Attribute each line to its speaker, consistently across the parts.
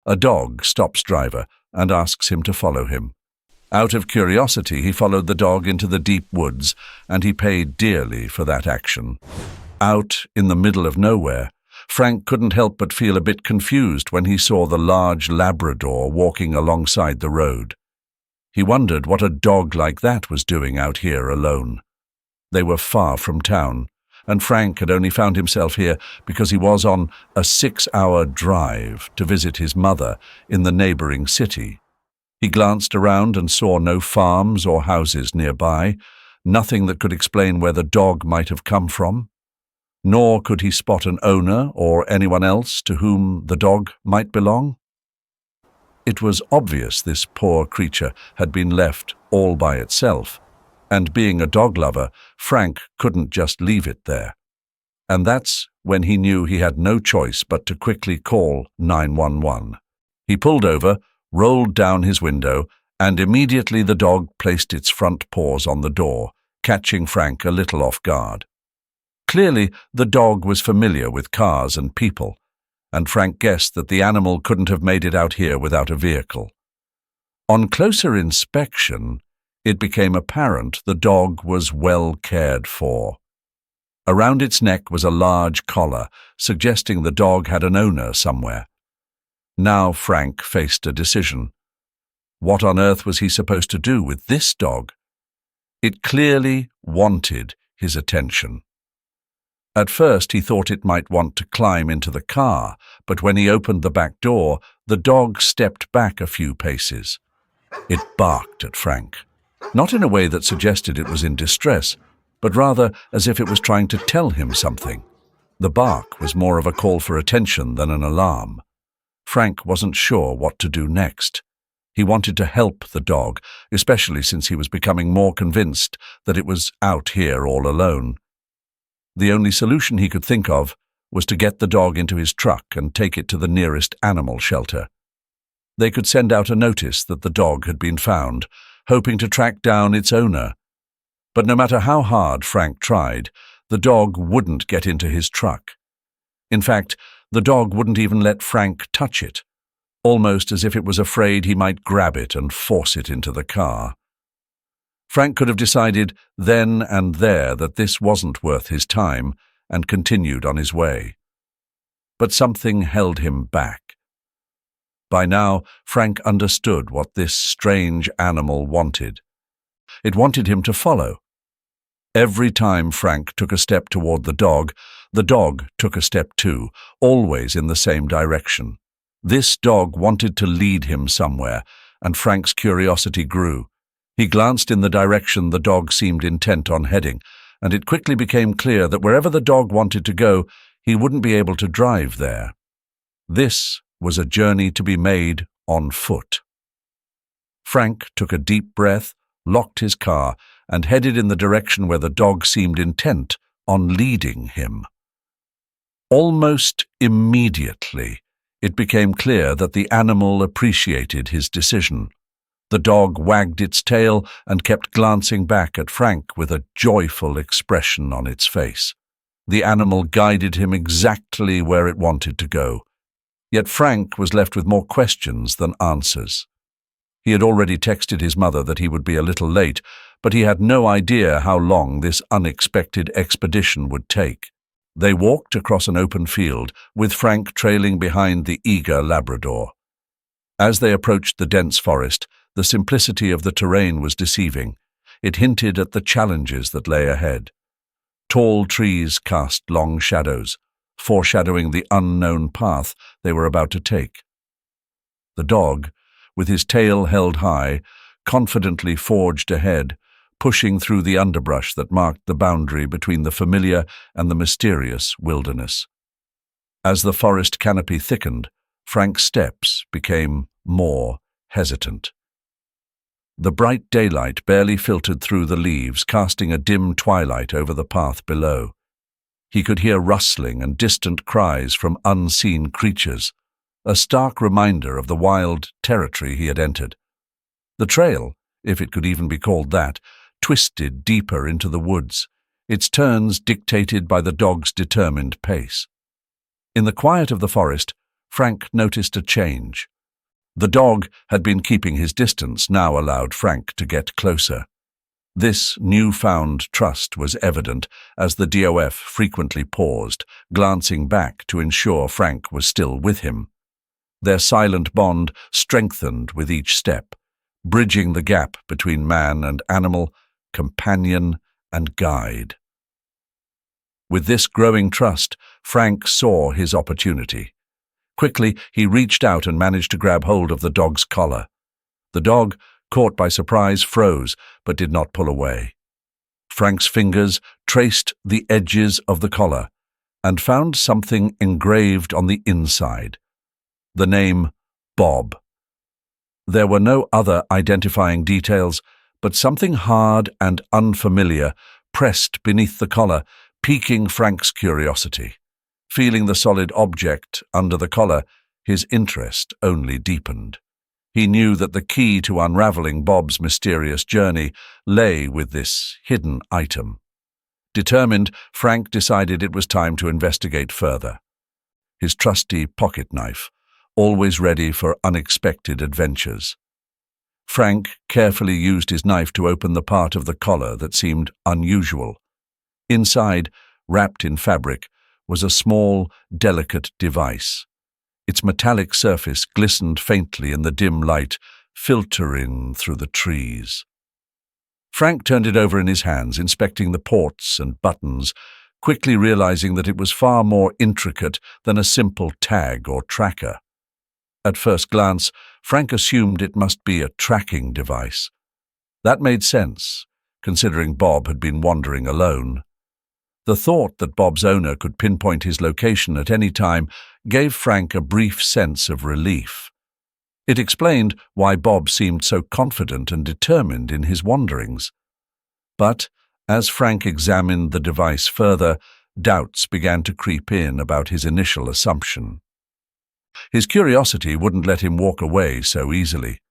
Speaker 1: A dog stops driver and asks him to follow him. Out of curiosity, he followed the dog into the deep woods, and he paid dearly for that action. Out in the middle of nowhere, Frank couldn't help but feel a bit confused when he saw the large Labrador walking alongside the road. He wondered what a dog like that was doing out here alone. They were far from town, and Frank had only found himself here because he was on a 6-hour drive to visit his mother in the neighboring city. He glanced around and saw no farms or houses nearby, nothing that could explain where the dog might have come from. Nor could he spot an owner or anyone else to whom the dog might belong. It was obvious this poor creature had been left all by itself, and being a dog lover, Frank couldn't just leave it there. And that's when he knew he had no choice but to quickly call 911. He pulled over, rolled down his window, and immediately the dog placed its front paws on the door, catching Frank a little off guard. Clearly, the dog was familiar with cars and people, and Frank guessed that the animal couldn't have made it out here without a vehicle. On closer inspection, it became apparent the dog was well cared for. Around its neck was a large collar, suggesting the dog had an owner somewhere. Now Frank faced a decision. What on earth was he supposed to do with this dog? It clearly wanted his attention. At first he thought it might want to climb into the car, but when he opened the back door, the dog stepped back a few paces. It barked at Frank, not in a way that suggested it was in distress, but rather as if it was trying to tell him something. The bark was more of a call for attention than an alarm. Frank wasn't sure what to do next. He wanted to help the dog, especially since he was becoming more convinced that it was out here all alone. The only solution he could think of was to get the dog into his truck and take it to the nearest animal shelter. They could send out a notice that the dog had been found, hoping to track down its owner. But no matter how hard Frank tried, the dog wouldn't get into his truck. In fact, the dog wouldn't even let Frank touch it, almost as if it was afraid he might grab it and force it into the car. Frank could have decided then and there that this wasn't worth his time and continued on his way. But something held him back. By now, Frank understood what this strange animal wanted. It wanted him to follow. Every time Frank took a step toward the dog took a step too, always in the same direction. This dog wanted to lead him somewhere, and Frank's curiosity grew. He glanced in the direction the dog seemed intent on heading, and it quickly became clear that wherever the dog wanted to go, he wouldn't be able to drive there. This was a journey to be made on foot. Frank took a deep breath, locked his car, and headed in the direction where the dog seemed intent on leading him. Almost immediately, it became clear that the animal appreciated his decision. The dog wagged its tail and kept glancing back at Frank with a joyful expression on its face. The animal guided him exactly where it wanted to go. Yet Frank was left with more questions than answers. He had already texted his mother that he would be a little late, but he had no idea how long this unexpected expedition would take. They walked across an open field, with Frank trailing behind the eager Labrador. As they approached the dense forest, the simplicity of the terrain was deceiving. It hinted at the challenges that lay ahead. Tall trees cast long shadows, foreshadowing the unknown path they were about to take. The dog, with his tail held high, confidently forged ahead, pushing through the underbrush that marked the boundary between the familiar and the mysterious wilderness. As the forest canopy thickened, Frank's steps became more hesitant. The bright daylight barely filtered through the leaves, casting a dim twilight over the path below. He could hear rustling and distant cries from unseen creatures, a stark reminder of the wild territory he had entered. The trail, if it could even be called that, twisted deeper into the woods, its turns dictated by the dog's determined pace. In the quiet of the forest, Frank noticed a change. The dog had been keeping his distance, now allowed Frank to get closer. This newfound trust was evident as the DOF frequently paused, glancing back to ensure Frank was still with him. Their silent bond strengthened with each step, bridging the gap between man and animal, companion and guide. With this growing trust, Frank saw his opportunity. Quickly, he reached out and managed to grab hold of the dog's collar. The dog, caught by surprise, froze, but did not pull away. Frank's fingers traced the edges of the collar and found something engraved on the inside. The name Bob. There were no other identifying details, but something hard and unfamiliar pressed beneath the collar, piquing Frank's curiosity. Feeling the solid object under the collar, his interest only deepened. He knew that the key to unraveling Bob's mysterious journey lay with this hidden item. Determined, Frank decided it was time to investigate further. His trusty pocket knife, always ready for unexpected adventures. Frank carefully used his knife to open the part of the collar that seemed unusual. Inside, wrapped in fabric, was a small, delicate device. Its metallic surface glistened faintly in the dim light, filtering through the trees. Frank turned it over in his hands, inspecting the ports and buttons, quickly realizing that it was far more intricate than a simple tag or tracker. At first glance, Frank assumed it must be a tracking device. That made sense, considering Bob had been wandering alone. The thought that Bob's owner could pinpoint his location at any time gave Frank a brief sense of relief. It explained why Bob seemed so confident and determined in his wanderings. But as Frank examined the device further, doubts began to creep in about his initial assumption. His curiosity wouldn't let him walk away so easily.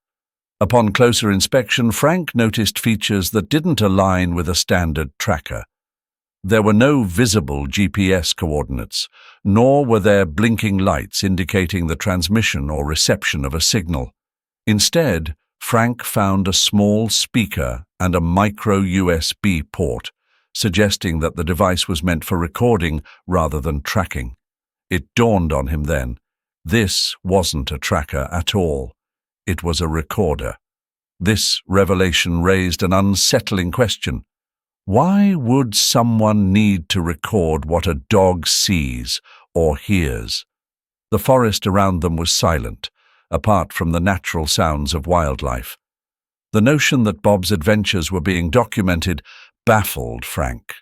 Speaker 1: Upon closer inspection, Frank noticed features that didn't align with a standard tracker. There were no visible GPS coordinates, nor were there blinking lights indicating the transmission or reception of a signal. Instead, Frank found a small speaker and a micro USB port, suggesting that the device was meant for recording rather than tracking. It dawned on him then. This wasn't a tracker at all. It was a recorder. This revelation raised an unsettling question. Why would someone need to record what a dog sees or hears? The forest around them was silent, apart from the natural sounds of wildlife. The notion that Bob's adventures were being documented baffled Frank.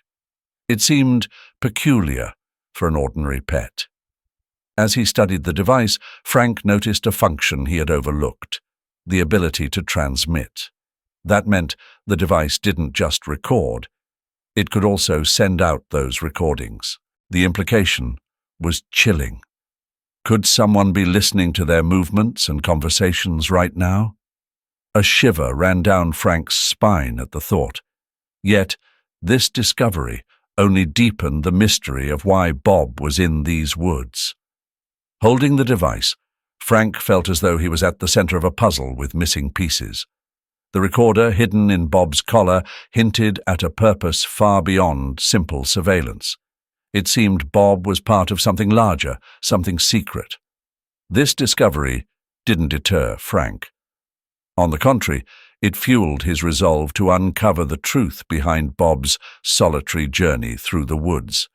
Speaker 1: It seemed peculiar for an ordinary pet. As he studied the device, Frank noticed a function he had overlooked, the ability to transmit. That meant the device didn't just record. It could also send out those recordings. The implication was chilling. Could someone be listening to their movements and conversations right now? A shiver ran down Frank's spine at the thought. Yet, this discovery only deepened the mystery of why Bob was in these woods. Holding the device, Frank felt as though he was at the center of a puzzle with missing pieces. The recorder, hidden in Bob's collar, hinted at a purpose far beyond simple surveillance. It seemed Bob was part of something larger, something secret. This discovery didn't deter Frank. On the contrary, it fueled his resolve to uncover the truth behind Bob's solitary journey through the woods.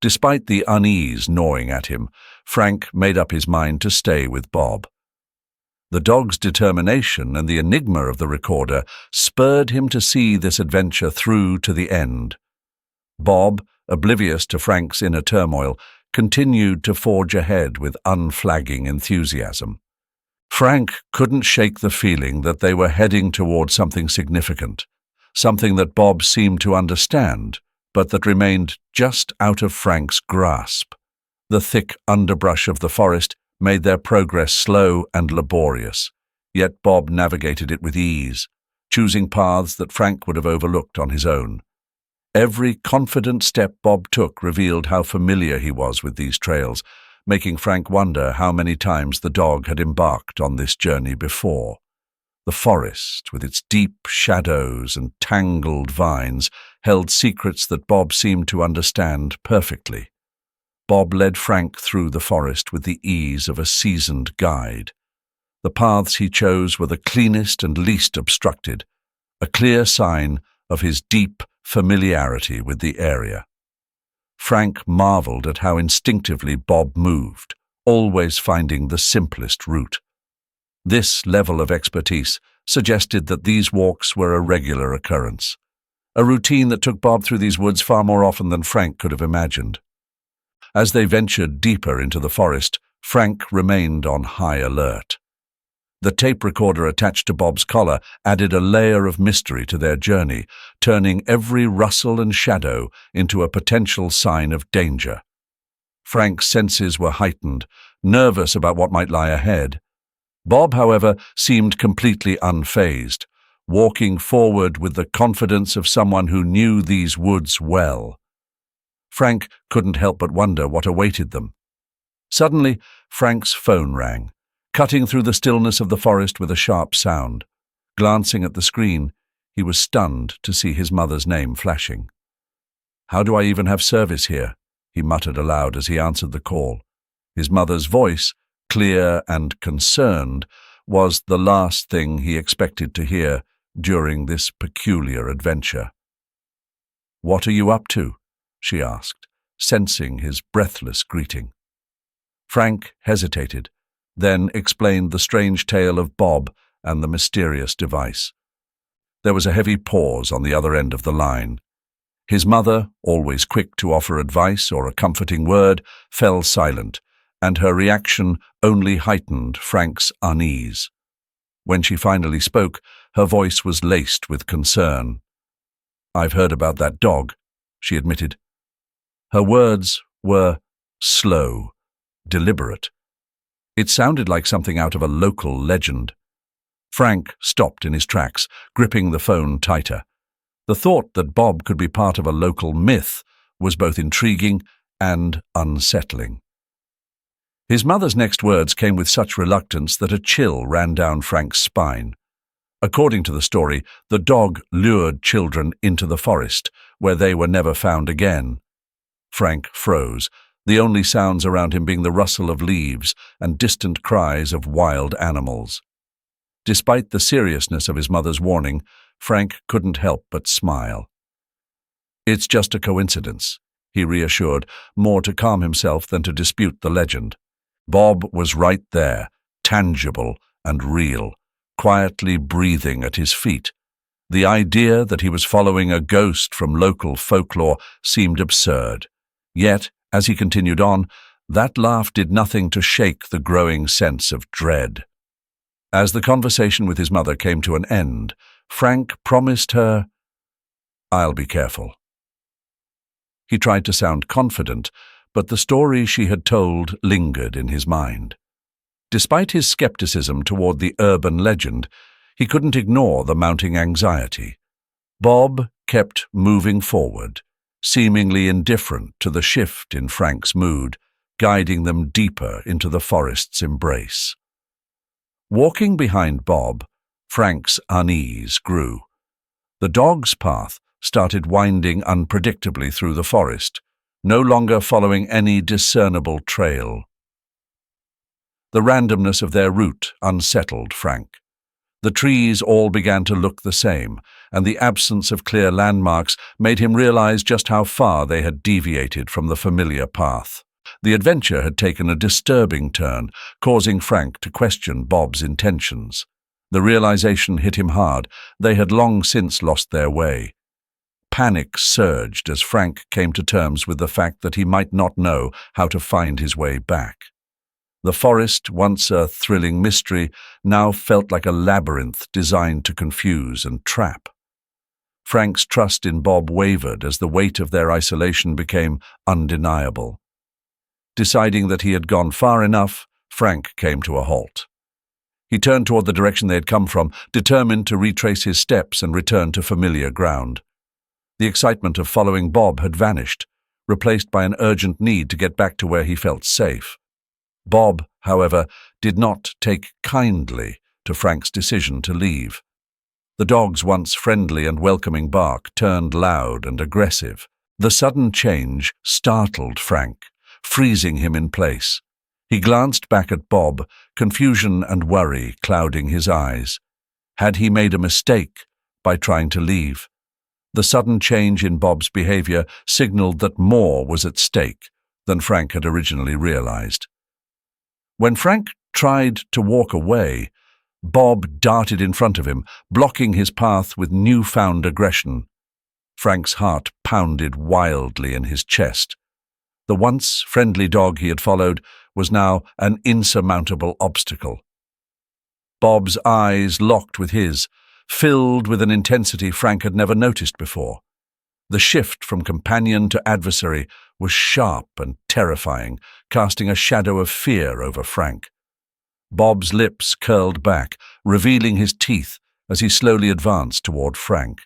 Speaker 1: Despite the unease gnawing at him, Frank made up his mind to stay with Bob. The dog's determination and the enigma of the recorder spurred him to see this adventure through to the end. Bob, oblivious to Frank's inner turmoil, continued to forge ahead with unflagging enthusiasm. Frank couldn't shake the feeling that they were heading toward something significant, something that Bob seemed to understand, but that remained just out of Frank's grasp. The thick underbrush of the forest made their progress slow and laborious, yet Bob navigated it with ease, choosing paths that Frank would have overlooked on his own. Every confident step Bob took revealed how familiar he was with these trails, making Frank wonder how many times the dog had embarked on this journey before. The forest, with its deep shadows and tangled vines, held secrets that Bob seemed to understand perfectly. Bob led Frank through the forest with the ease of a seasoned guide. The paths he chose were the cleanest and least obstructed, a clear sign of his deep familiarity with the area. Frank marveled at how instinctively Bob moved, always finding the simplest route. This level of expertise suggested that these walks were a regular occurrence, a routine that took Bob through these woods far more often than Frank could have imagined. As they ventured deeper into the forest, Frank remained on high alert. The tape recorder attached to Bob's collar added a layer of mystery to their journey, turning every rustle and shadow into a potential sign of danger. Frank's senses were heightened, nervous about what might lie ahead. Bob, however, seemed completely unfazed, walking forward with the confidence of someone who knew these woods well. Frank couldn't help but wonder what awaited them. Suddenly, Frank's phone rang, cutting through the stillness of the forest with a sharp sound. Glancing at the screen, he was stunned to see his mother's name flashing. "How do I even have service here?" he muttered aloud as he answered the call. His mother's voice, clear and concerned, was the last thing he expected to hear during this peculiar adventure. "What are you up to?" she asked, sensing his breathless greeting. Frank hesitated, then explained the strange tale of Bob and the mysterious device. There was a heavy pause on the other end of the line. His mother, always quick to offer advice or a comforting word, fell silent, and her reaction only heightened Frank's unease. When she finally spoke, her voice was laced with concern. "I've heard about that dog," she admitted. Her words were slow, deliberate. It sounded like something out of a local legend. Frank stopped in his tracks, gripping the phone tighter. The thought that Bob could be part of a local myth was both intriguing and unsettling. His mother's next words came with such reluctance that a chill ran down Frank's spine. According to the story, the dog lured children into the forest, where they were never found again. Frank froze, the only sounds around him being the rustle of leaves and distant cries of wild animals. Despite the seriousness of his mother's warning, Frank couldn't help but smile. "It's just a coincidence," he reassured, more to calm himself than to dispute the legend. Bob was right there, tangible and real, quietly breathing at his feet. The idea that he was following a ghost from local folklore seemed absurd. Yet, as he continued on, that laugh did nothing to shake the growing sense of dread. As the conversation with his mother came to an end, Frank promised her, "I'll be careful." He tried to sound confident, but the story she had told lingered in his mind. Despite his skepticism toward the urban legend, he couldn't ignore the mounting anxiety. Bob kept moving forward, seemingly indifferent to the shift in Frank's mood, guiding them deeper into the forest's embrace. Walking behind Bob, Frank's unease grew. The dog's path started winding unpredictably through the forest, no longer following any discernible trail. The randomness of their route unsettled Frank. The trees all began to look the same, and the absence of clear landmarks made him realize just how far they had deviated from the familiar path. The adventure had taken a disturbing turn, causing Frank to question Bob's intentions. The realization hit him hard. They had long since lost their way. Panic surged as Frank came to terms with the fact that he might not know how to find his way back. The forest, once a thrilling mystery, now felt like a labyrinth designed to confuse and trap. Frank's trust in Bob wavered as the weight of their isolation became undeniable. Deciding that he had gone far enough, Frank came to a halt. He turned toward the direction they had come from, determined to retrace his steps and return to familiar ground. The excitement of following Bob had vanished, replaced by an urgent need to get back to where he felt safe. Bob, however, did not take kindly to Frank's decision to leave. The dog's once friendly and welcoming bark turned loud and aggressive. The sudden change startled Frank, freezing him in place. He glanced back at Bob, confusion and worry clouding his eyes. Had he made a mistake by trying to leave? The sudden change in Bob's behavior signaled that more was at stake than Frank had originally realized. When Frank tried to walk away, Bob darted in front of him, blocking his path with newfound aggression. Frank's heart pounded wildly in his chest. The once friendly dog he had followed was now an insurmountable obstacle. Bob's eyes locked with his, filled with an intensity Frank had never noticed before. The shift from companion to adversary was sharp and terrifying, casting a shadow of fear over Frank. Bob's lips curled back, revealing his teeth as he slowly advanced toward Frank.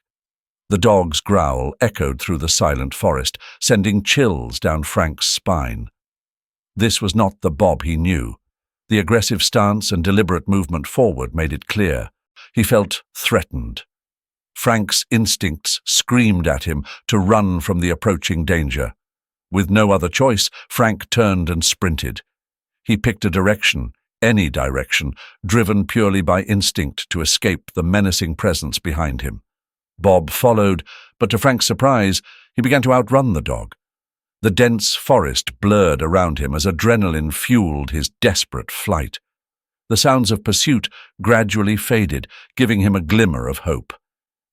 Speaker 1: The dog's growl echoed through the silent forest, sending chills down Frank's spine. This was not the Bob he knew. The aggressive stance and deliberate movement forward made it clear. He felt threatened. Frank's instincts screamed at him to run from the approaching danger. With no other choice, Frank turned and sprinted. He picked a direction, any direction, driven purely by instinct to escape the menacing presence behind him. Bob followed, but to Frank's surprise, he began to outrun the dog. The dense forest blurred around him as adrenaline fueled his desperate flight. The sounds of pursuit gradually faded, giving him a glimmer of hope.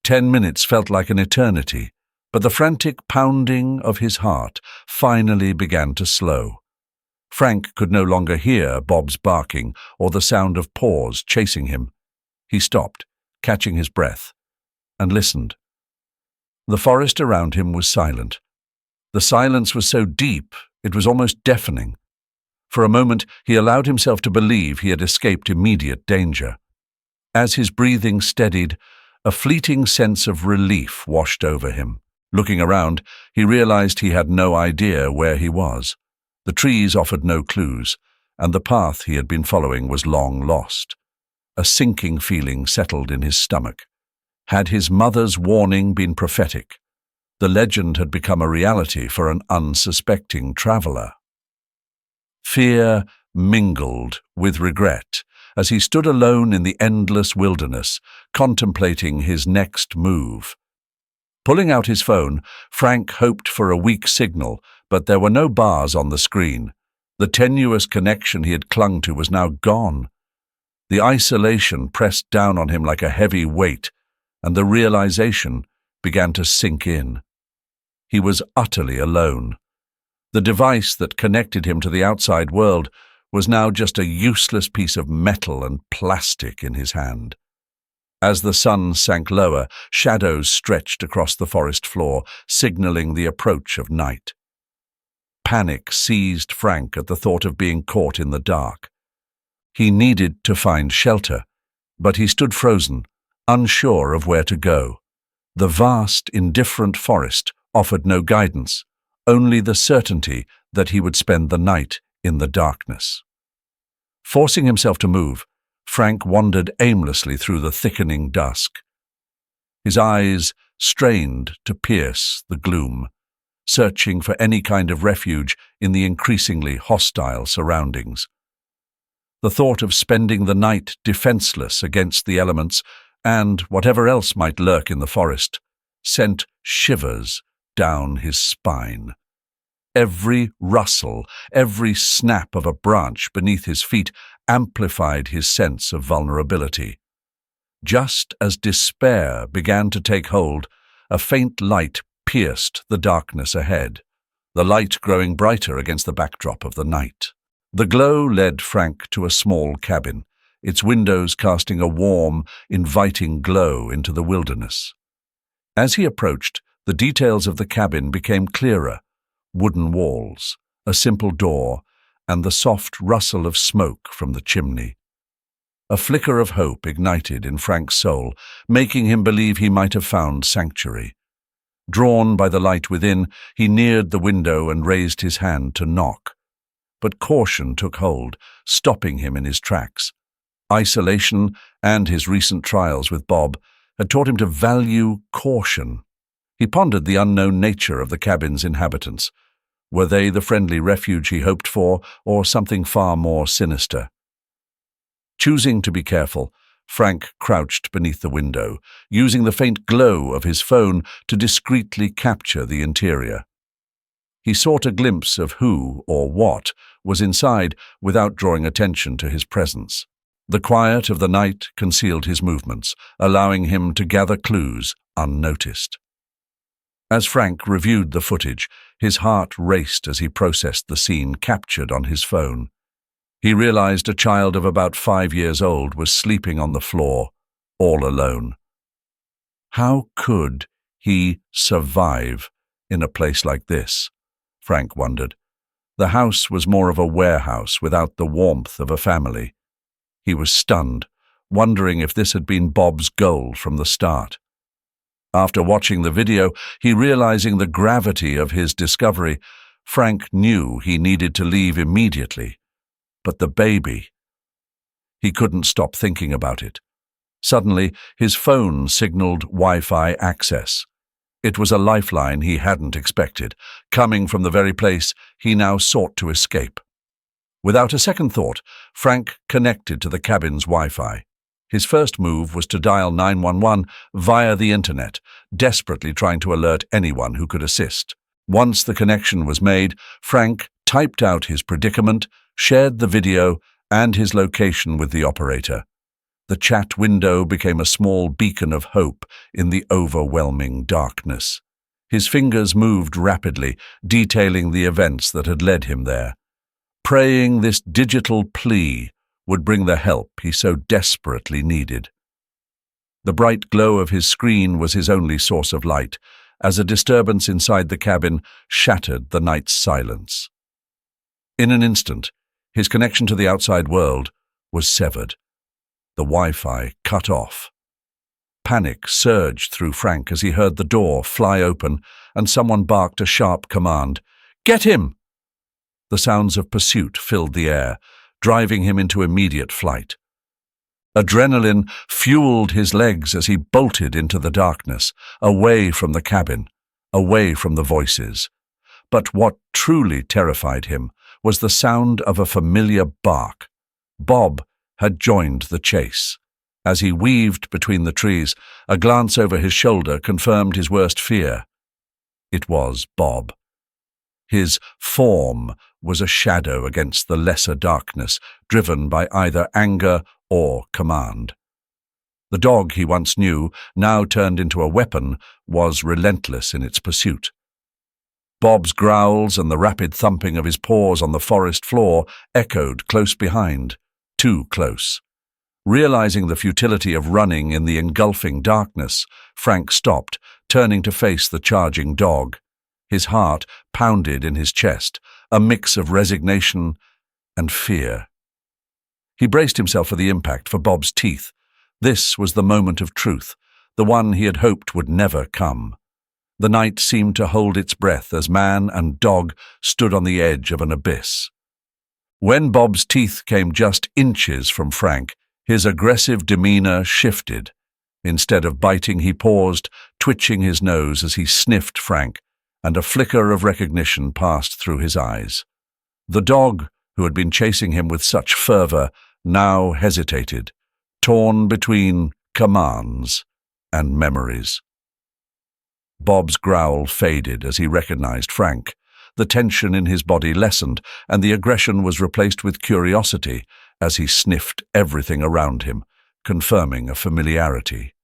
Speaker 1: 10 minutes felt like an eternity, but the frantic pounding of his heart finally began to slow. Frank could no longer hear Bob's barking or the sound of paws chasing him. He stopped, catching his breath, and listened. The forest around him was silent. The silence was so deep it was almost deafening. For a moment he allowed himself to believe he had escaped immediate danger. As his breathing steadied, a fleeting sense of relief washed over him. Looking around, he realized he had no idea where he was. The trees offered no clues, and the path he had been following was long lost. A sinking feeling settled in his stomach. Had his mother's warning been prophetic? The legend had become a reality for an unsuspecting traveler. Fear mingled with regret as he stood alone in the endless wilderness, contemplating his next move. Pulling out his phone, Frank hoped for a weak signal, but there were no bars on the screen. The tenuous connection he had clung to was now gone. The isolation pressed down on him like a heavy weight, and the realization began to sink in. He was utterly alone. The device that connected him to the outside world was now just a useless piece of metal and plastic in his hand. As the sun sank lower, shadows stretched across the forest floor, signaling the approach of night. Panic seized Frank at the thought of being caught in the dark. He needed to find shelter, but he stood frozen, unsure of where to go. The vast, indifferent forest offered no guidance, only the certainty that he would spend the night in the darkness. Forcing himself to move, Frank wandered aimlessly through the thickening dusk. His eyes strained to pierce the gloom, searching for any kind of refuge in the increasingly hostile surroundings. The thought of spending the night defenseless against the elements and whatever else might lurk in the forest sent shivers down his spine. Every rustle, every snap of a branch beneath his feet amplified his sense of vulnerability. Just as despair began to take hold, a faint light pierced the darkness ahead, the light growing brighter against the backdrop of the night. The glow led Frank to a small cabin, its windows casting a warm, inviting glow into the wilderness. As he approached, the details of the cabin became clearer: wooden walls, a simple door, and the soft rustle of smoke from the chimney. A flicker of hope ignited in Frank's soul, making him believe he might have found sanctuary. Drawn by the light within, he neared the window and raised his hand to knock. but caution took hold, stopping him in his tracks. Isolation and his recent trials with Bob had taught him to value caution. He pondered the unknown nature of the cabin's inhabitants. Were they the friendly refuge he hoped for, or something far more sinister? Choosing to be careful, Frank crouched beneath the window, using the faint glow of his phone to discreetly capture the interior. He sought a glimpse of who or what was inside without drawing attention to his presence. The quiet of the night concealed his movements, allowing him to gather clues unnoticed. As Frank reviewed the footage, his heart raced as he processed the scene captured on his phone. He realized a child of about 5 years old was sleeping on the floor, all alone. How could he survive in a place like this? Frank wondered. The house was more of a warehouse without the warmth of a family. He was stunned, wondering if this had been Bob's goal from the start. After watching the video, realizing the gravity of his discovery, Frank knew he needed to leave immediately. But the baby... He couldn't stop thinking about it. Suddenly, his phone signaled Wi-Fi access. It was a lifeline he hadn't expected, coming from the very place he now sought to escape. Without a second thought, Frank connected to the cabin's Wi-Fi. His first move was to dial 911 via the internet, desperately trying to alert anyone who could assist. Once the connection was made, Frank typed out his predicament, shared the video and his location with the operator. The chat window became a small beacon of hope in the overwhelming darkness. His fingers moved rapidly, detailing the events that had led him there. Praying this digital plea would bring the help he so desperately needed. The bright glow of his screen was his only source of light, as a disturbance inside the cabin shattered the night's silence. In an instant, his connection to the outside world was severed. The Wi-Fi cut off. Panic surged through Frank as he heard the door fly open and someone barked a sharp command. "Get him!" The sounds of pursuit filled the air, driving him into immediate flight. Adrenaline fueled his legs as he bolted into the darkness, away from the cabin, away from the voices. But what truly terrified him was the sound of a familiar bark. Bob had joined the chase. As he weaved between the trees, a glance over his shoulder confirmed his worst fear. It was Bob. His form was a shadow against the lesser darkness, driven by either anger or command. The dog he once knew, now turned into a weapon, was relentless in its pursuit. Bob's growls and the rapid thumping of his paws on the forest floor echoed close behind, too close. Realizing the futility of running in the engulfing darkness, Frank stopped, turning to face the charging dog. His heart pounded in his chest, a mix of resignation and fear. He braced himself for the impact, for Bob's teeth. This was the moment of truth, the one he had hoped would never come. The night seemed to hold its breath as man and dog stood on the edge of an abyss. When Bob's teeth came just inches from Frank, his aggressive demeanor shifted. Instead of biting, he paused, twitching his nose as he sniffed Frank, and a flicker of recognition passed through his eyes. The dog, who had been chasing him with such fervor, now hesitated, torn between commands and memories. Bob's growl faded as he recognized Frank. The tension in his body lessened, and the aggression was replaced with curiosity as he sniffed everything around him, confirming a familiarity.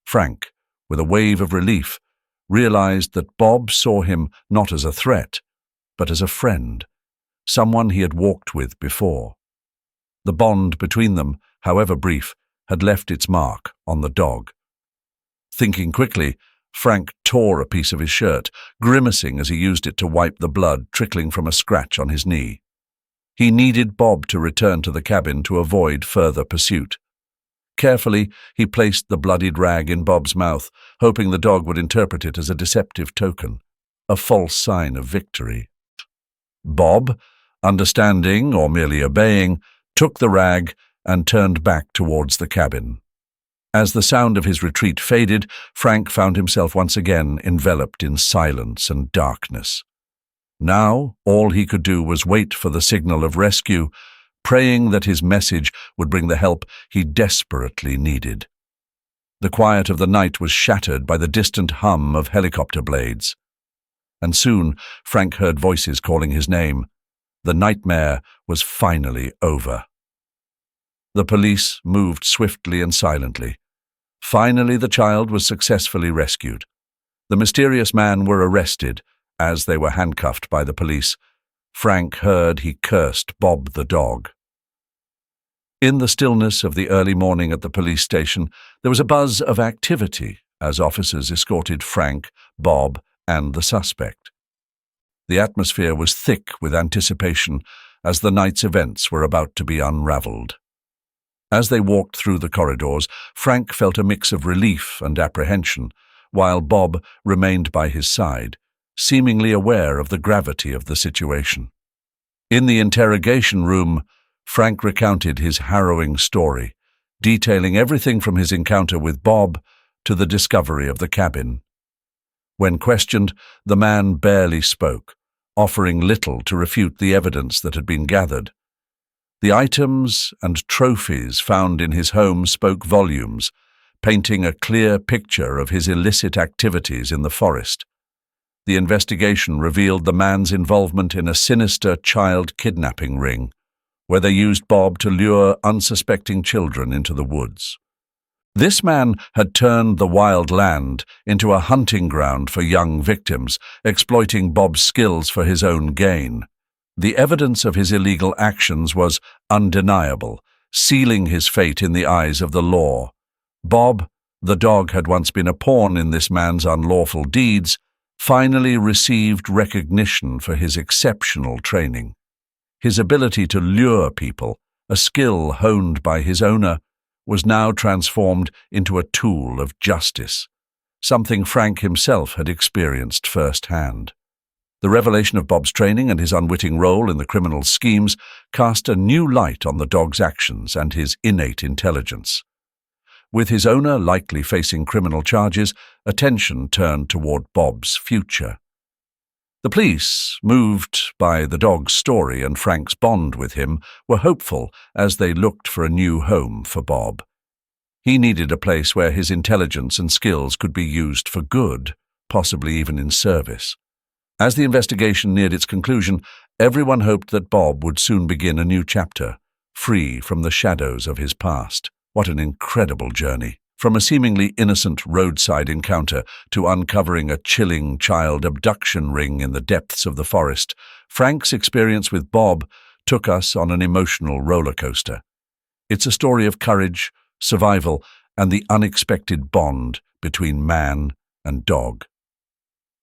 Speaker 1: Frank, with a wave of relief, realized that Bob saw him not as a threat, but as a friend, someone he had walked with before. The bond between them, however brief, had left its mark on the dog. Thinking quickly, Frank tore a piece of his shirt, grimacing as he used it to wipe the blood trickling from a scratch on his knee. He needed Bob to return to the cabin to avoid further pursuit. Carefully, he placed the bloodied rag in Bob's mouth, hoping the dog would interpret it as a deceptive token, a false sign of victory. Bob, understanding or merely obeying, took the rag and turned back towards the cabin. As the sound of his retreat faded, Frank found himself once again enveloped in silence and darkness. Now, all he could do was wait for the signal of rescue, praying that his message would bring the help he desperately needed. The quiet of the night was shattered by the distant hum of helicopter blades. And soon Frank heard voices calling his name. The nightmare was finally over. The police moved swiftly and silently. Finally, the child was successfully rescued. The mysterious man were arrested. As they were handcuffed by the police, Frank heard he cursed Bob the dog. In the stillness of the early morning at the police station, there was a buzz of activity as officers escorted Frank, Bob, and the suspect. The atmosphere was thick with anticipation as the night's events were about to be unraveled. As they walked through the corridors, Frank felt a mix of relief and apprehension, while Bob remained by his side, seemingly aware of the gravity of the situation. In the interrogation room, Frank recounted his harrowing story, detailing everything from his encounter with Bob to the discovery of the cabin. When questioned, the man barely spoke, offering little to refute the evidence that had been gathered. The items and trophies found in his home spoke volumes, painting a clear picture of his illicit activities in the forest. The investigation revealed the man's involvement in a sinister child kidnapping ring, where they used Bob to lure unsuspecting children into the woods. This man had turned the wild land into a hunting ground for young victims, exploiting Bob's skills for his own gain. The evidence of his illegal actions was undeniable, sealing his fate in the eyes of the law. Bob, the dog had once been a pawn in this man's unlawful deeds, finally received recognition for his exceptional training. His ability to lure people, a skill honed by his owner, was now transformed into a tool of justice, something Frank himself had experienced firsthand. The revelation of Bob's training and his unwitting role in the criminal's schemes cast a new light on the dog's actions and his innate intelligence. With his owner likely facing criminal charges, attention turned toward Bob's future. The police, moved by the dog's story and Frank's bond with him, were hopeful as they looked for a new home for Bob. He needed a place where his intelligence and skills could be used for good, possibly even in service. As the investigation neared its conclusion, everyone hoped that Bob would soon begin a new chapter, free from the shadows of his past. What an incredible journey! From a seemingly innocent roadside encounter to uncovering a chilling child abduction ring in the depths of the forest, Frank's experience with Bob took us on an emotional roller coaster. It's a story of courage, survival, and the unexpected bond between man and dog.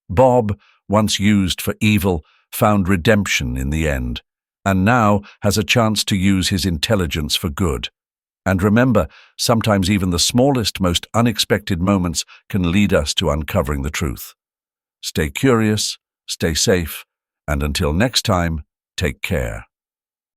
Speaker 1: Bob, once used for evil, found redemption in the end, and now has a chance to use his intelligence for good. And remember, sometimes even the smallest, most unexpected moments can lead us to uncovering the truth. Stay curious, stay safe, and until next time, take care.